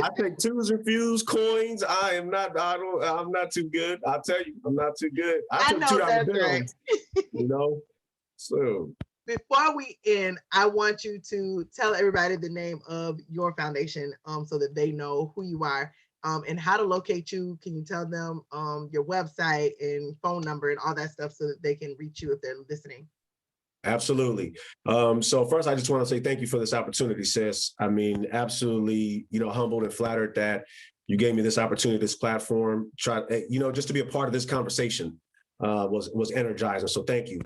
[SPEAKER 4] I take twos and fews, coins. I'm not too good. I'll tell you, I'm not too good. I took $2 bills, right. So
[SPEAKER 1] before we end, I want you to tell everybody the name of your foundation, so that they know who you are, and how to locate you. Can you tell them your website and phone number and all that stuff so that they can reach you if they're listening?
[SPEAKER 4] Absolutely. So first, I just want to say thank you for this opportunity, sis. I mean, absolutely, humbled and flattered that you gave me this opportunity, this platform, just to be a part of this conversation was energizing. So thank you.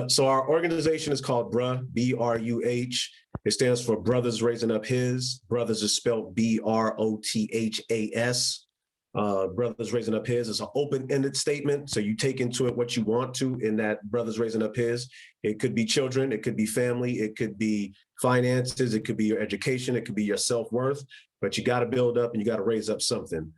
[SPEAKER 4] So our organization is called BRUH, B-R-U-H. It stands for Brothers Raising Up His. Brothers is spelled B-R-O-T-H-A-S. Brothers Raising Up His is an open-ended statement. So you take into it what you want to in that Brothers Raising Up His. It could be children, it could be family, it could be finances, it could be your education, it could be your self-worth, but you got to build up and you got to raise up something.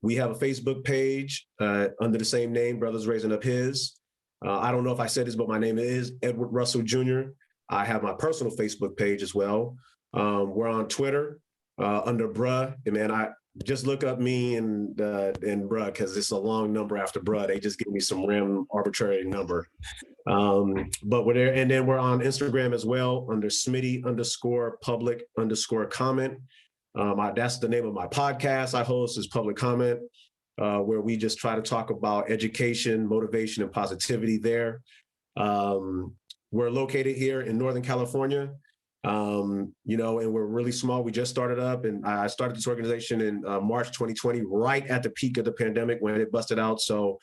[SPEAKER 4] We have a Facebook page under the same name, Brothers Raising Up His. I don't know if I said this, but my name is Edward Russell Jr. I have my personal Facebook page as well. We're on Twitter under BRUH. And man, just look up me and BRUH, because it's a long number after BRUH. They just give me some random arbitrary number. But we're there. And then we're on Instagram as well under Smitty_public_comment. That's the name of my podcast I host, is Public Comment, where we just try to talk about education, motivation, and positivity there. We're located here in Northern California, and we're really small. We just started up, and I started this organization in March 2020, right at the peak of the pandemic when it busted out. So,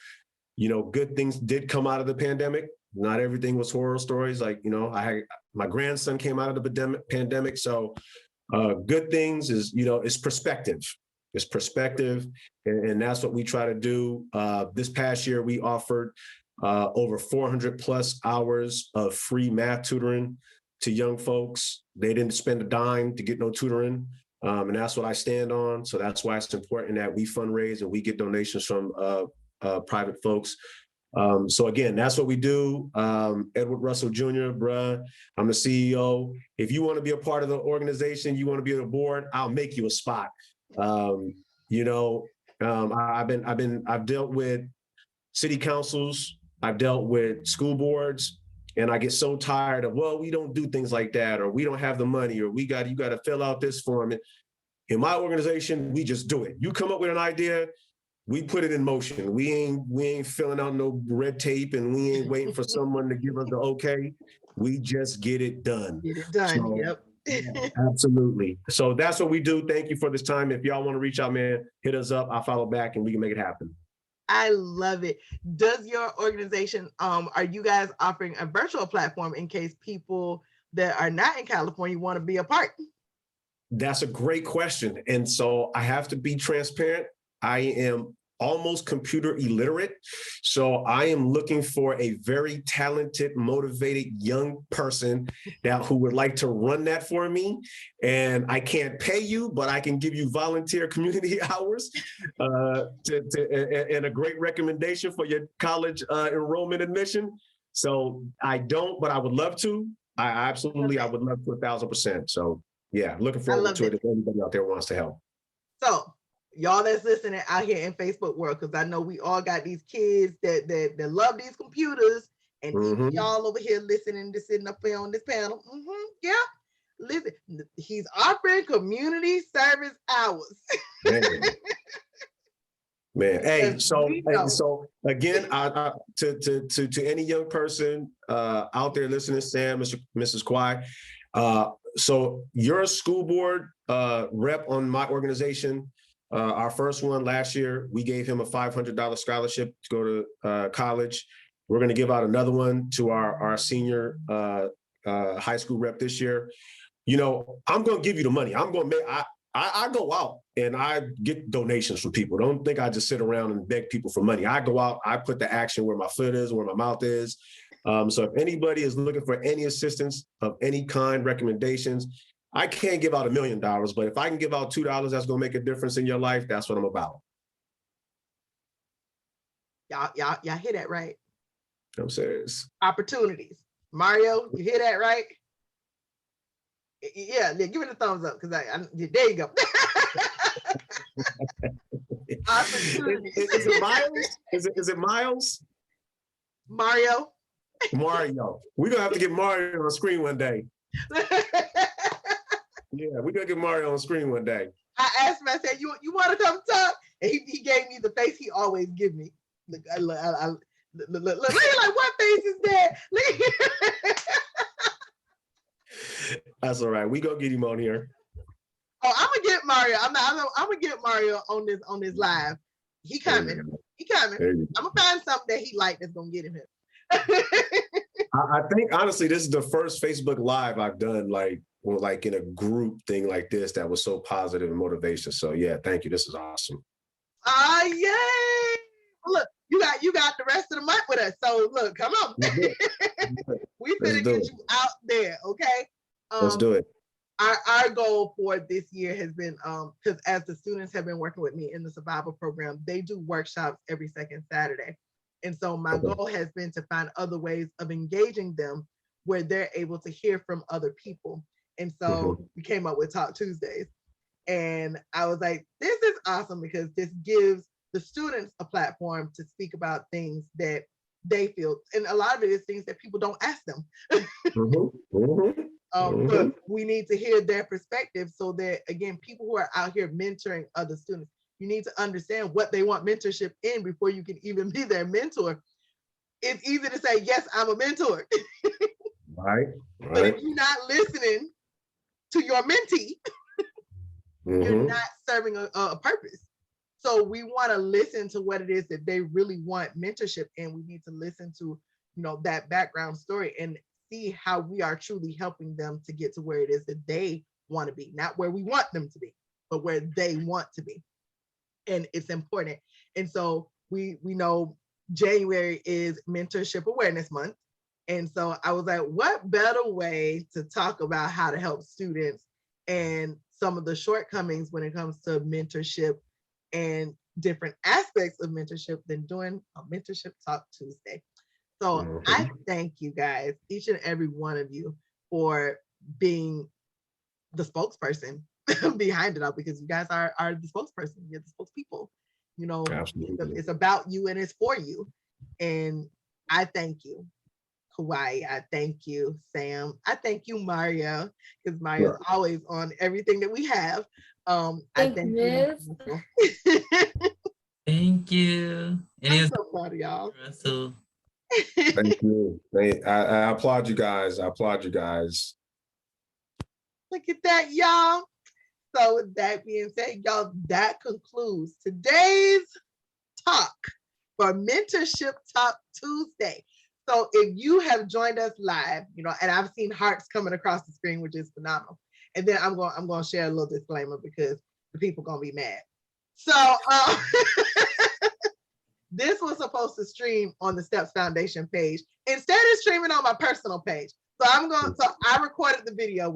[SPEAKER 4] good things did come out of the pandemic. Not everything was horror stories. Like, my grandson came out of the pandemic. So good things is perspective. It's perspective. And that's what we try to do. This past year, we offered over 400 plus hours of free math tutoring to young folks. They didn't spend a dime to get no tutoring. And that's what I stand on. So that's why it's important that we fundraise and we get donations from private folks. So again, that's what we do. Edward Russell Jr., bruh, I'm the CEO. If you want to be a part of the organization, you want to be on the board, I'll make you a spot. I've dealt with city councils, I've dealt with school boards, and I get so tired of, well, we don't do things like that, or we don't have the money, or you got to fill out this form. In my organization, we just do it. You come up with an idea, we put it in motion. We ain't filling out no red tape, and we ain't waiting for someone to give us the okay. We just get it done.
[SPEAKER 1] Get it done.
[SPEAKER 4] So,
[SPEAKER 1] Yep.
[SPEAKER 4] yeah, absolutely. So that's what we do. Thank you for this time. If y'all want to reach out, man, hit us up. I'll follow back and we can make it happen.
[SPEAKER 1] I love it. Does your organization, are you guys offering a virtual platform in case people that are not in California want to be a part?
[SPEAKER 4] That's a great question. And so I have to be transparent. I am almost computer illiterate. So I am looking for a very talented, motivated young person who would like to run that for me. And I can't pay you, but I can give you volunteer community hours and a great recommendation for your college enrollment admission. So I don't, but I would love to. I would love to 1,000%. So yeah, looking forward to it if anybody out there wants to help.
[SPEAKER 1] So y'all that's listening out here in Facebook world, because I know we all got these kids that love these computers, and y'all over here listening to sitting up here on this panel. Yeah, listen, he's offering community service hours.
[SPEAKER 4] Man, hey, so again, to any young person out there listening, Sam, Mrs. Kwai, so you're a school board rep on my organization. Our first one last year, we gave him a $500 scholarship to go to college. We're going to give out another one to our senior high school rep this year. I'm going to give you the money. I go out and I get donations from people. Don't think I just sit around and beg people for money. I go out, I put the action where my foot is, where my mouth is. So if anybody is looking for any assistance of any kind, recommendations, I can't give out $1 million, but if I can give out $2, that's going to make a difference in your life. That's what I'm about.
[SPEAKER 1] Y'all hear that, right?
[SPEAKER 4] I'm serious.
[SPEAKER 1] Opportunities. Mario, you hear that, right? Yeah, give it a thumbs up, because there you go. Opportunities.
[SPEAKER 4] Is it Miles? Is it Miles?
[SPEAKER 1] Mario.
[SPEAKER 4] We're going to have to get Mario on the screen one day. Yeah, we're going to get Mario on the screen one day.
[SPEAKER 1] I asked him, I said, you want to come talk? And he gave me the face he always give me. Look, look, like, what face is that?
[SPEAKER 4] That's all right. We gonna get him on here.
[SPEAKER 1] Oh, I'm gonna get Mario. I'm gonna get Mario on this live. He coming. I'm gonna find something that he like that's gonna get him here.
[SPEAKER 4] I think honestly, this is the first Facebook Live I've done like in a group thing like this that was so positive and motivation. So yeah, thank you. This is awesome.
[SPEAKER 1] Yay! Look, you got the rest of the month with us. So look, come on. We finna get you out there, okay?
[SPEAKER 4] Let's do it.
[SPEAKER 1] Our goal for this year has been, because as the students have been working with me in the survival program, they do workshops every second Saturday. And so my goal has been to find other ways of engaging them where they're able to hear from other people. And so we came up with Talk Tuesdays. And I was like, this is awesome, because this gives the students a platform to speak about things that they feel. And a lot of it is things that people don't ask them. But we need to hear their perspective so that, again, people who are out here mentoring other students, you need to understand what they want mentorship in before you can even be their mentor. It's easy to say, yes, I'm a mentor.
[SPEAKER 4] Right.
[SPEAKER 1] But if you're not listening to your mentee, you're not serving a purpose. So we want to listen to what it is that they really want mentorship in. We need to listen to, that background story and see how we are truly helping them to get to where it is that they want to be, not where we want them to be, but where they want to be. And it's important. And so we know January is Mentorship Awareness Month. And so I was like, what better way to talk about how to help students and some of the shortcomings when it comes to mentorship and different aspects of mentorship than doing a Mentorship Talk Tuesday. So I thank you guys, each and every one of you, for being the spokesperson behind it all, because you guys are the spokesperson, you're the spokespeople.
[SPEAKER 4] Absolutely.
[SPEAKER 1] It's about you and it's for you. And I thank you, Kawhi. I thank you, Sam. I thank you, Mario, because Mario's always on everything that we have. I thank you.
[SPEAKER 3] Thank you.
[SPEAKER 1] I'm so proud of y'all.
[SPEAKER 3] Russell.
[SPEAKER 4] Thank you. I applaud you guys. I applaud you guys.
[SPEAKER 1] Look at that, y'all. So with that being said, y'all, that concludes today's talk for Mentorship Talk Tuesday. So if you have joined us live, and I've seen hearts coming across the screen, which is phenomenal. And then I'm going to share a little disclaimer because the people going to be mad. So this was supposed to stream on the Steps Foundation page instead of streaming on my personal page. So I recorded the video,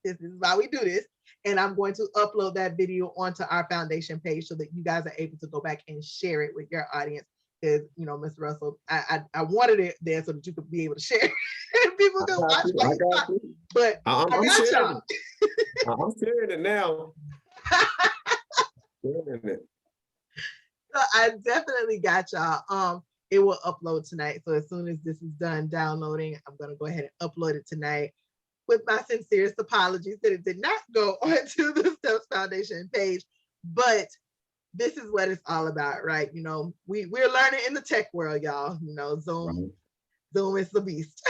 [SPEAKER 1] this is why we do this. And I'm going to upload that video onto our foundation page so that you guys are able to go back and share it with your audience. Because, Mr. Russell, I wanted it there so that you could be able to share it. And people can watch it. But I got y'all.
[SPEAKER 4] I'm sharing it now. Sharing it.
[SPEAKER 1] So I definitely got y'all. It will upload tonight. So as soon as this is done downloading, I'm going to go ahead and upload it tonight. With my sincerest apologies that it did not go onto the Steps Foundation page, but this is what it's all about, right? We're learning in the tech world, y'all. Zoom is the beast.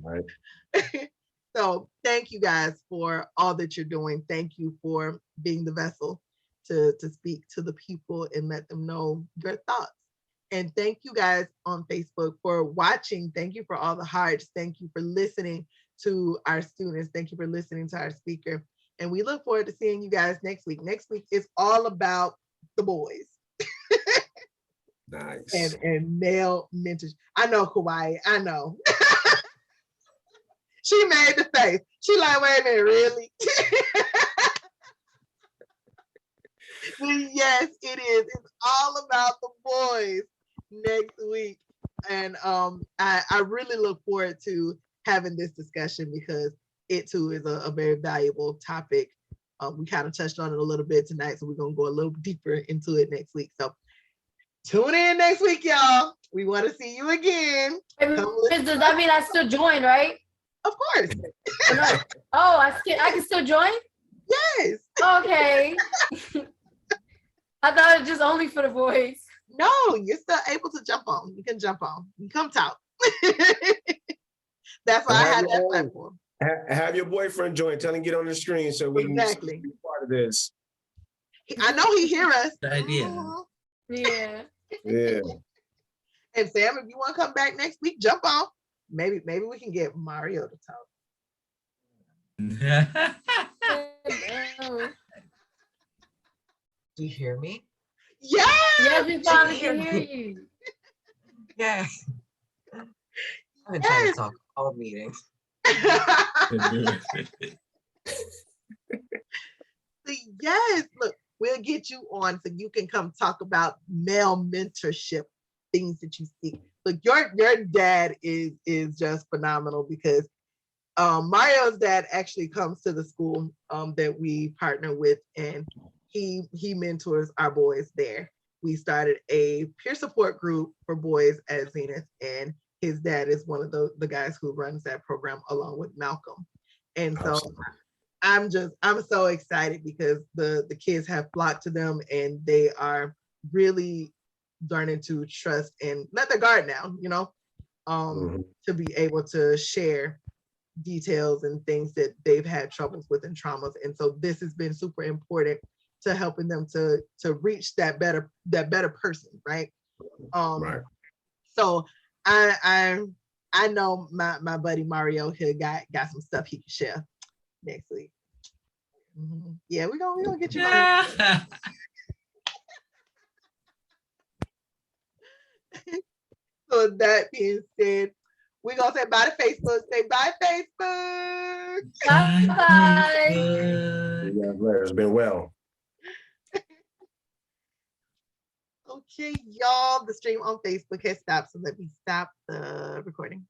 [SPEAKER 1] Right. So thank you guys for all that you're doing. Thank you for being the vessel to speak to the people and let them know your thoughts. And thank you guys on Facebook for watching. Thank you for all the hearts. Thank you for listening to our students. Thank you for listening to our speaker. And we look forward to seeing you guys next week. Next week is all about the boys.
[SPEAKER 4] Nice.
[SPEAKER 1] And male mentors. I know, Kawhi. I know. She made the face. She like, wait a minute, really? Yes, it is. It's all about the boys next week. And I really look forward to having this discussion because it too is a very valuable topic. We kind of touched on it a little bit tonight, so we're going to go a little deeper into it next week. So tune in next week, y'all. We want to see you again.
[SPEAKER 2] Does that mean I still join, right?
[SPEAKER 1] Of course.
[SPEAKER 2] Oh, I can still join?
[SPEAKER 1] Yes.
[SPEAKER 2] Okay. I thought it was just only for the boys.
[SPEAKER 1] No, you're still able to jump on. You can jump on. You can come talk. That's why I have that platform.
[SPEAKER 4] Have your boyfriend join. Tell him get on the screen so we can be part of this.
[SPEAKER 1] I know he hear us.
[SPEAKER 3] Good idea.
[SPEAKER 2] Yeah.
[SPEAKER 4] Yeah.
[SPEAKER 1] And Sam, if you want to come back next week, jump on. Maybe we can get Mario to talk.
[SPEAKER 5] Do you hear me?
[SPEAKER 1] Yeah.
[SPEAKER 2] Yes, we finally can hear you.
[SPEAKER 5] Yes. I've been trying to talk all meetings.
[SPEAKER 1] Yes, look, we'll get you on so you can come talk about male mentorship, things that you see. Look, your dad is just phenomenal because Mario's dad actually comes to the school that we partner with, and he mentors our boys there. We started a peer support group for boys at Zenith, and his dad is one of the guys who runs that program along with Malcolm. And so I'm so excited because the kids have flocked to them and they are really learning to trust and let their guard down, to be able to share details and things that they've had troubles with and traumas. And so this has been super important to helping them to reach that better person, right?
[SPEAKER 4] Right.
[SPEAKER 1] So I know my buddy Mario here got some stuff he can share next week. Yeah, we're gonna get you Mario. So that being said, we're gonna say bye to Facebook. Say bye, Facebook.
[SPEAKER 2] Bye.
[SPEAKER 4] Yeah, it's been well.
[SPEAKER 1] Okay, y'all, the stream on Facebook has stopped, so let me stop the recording.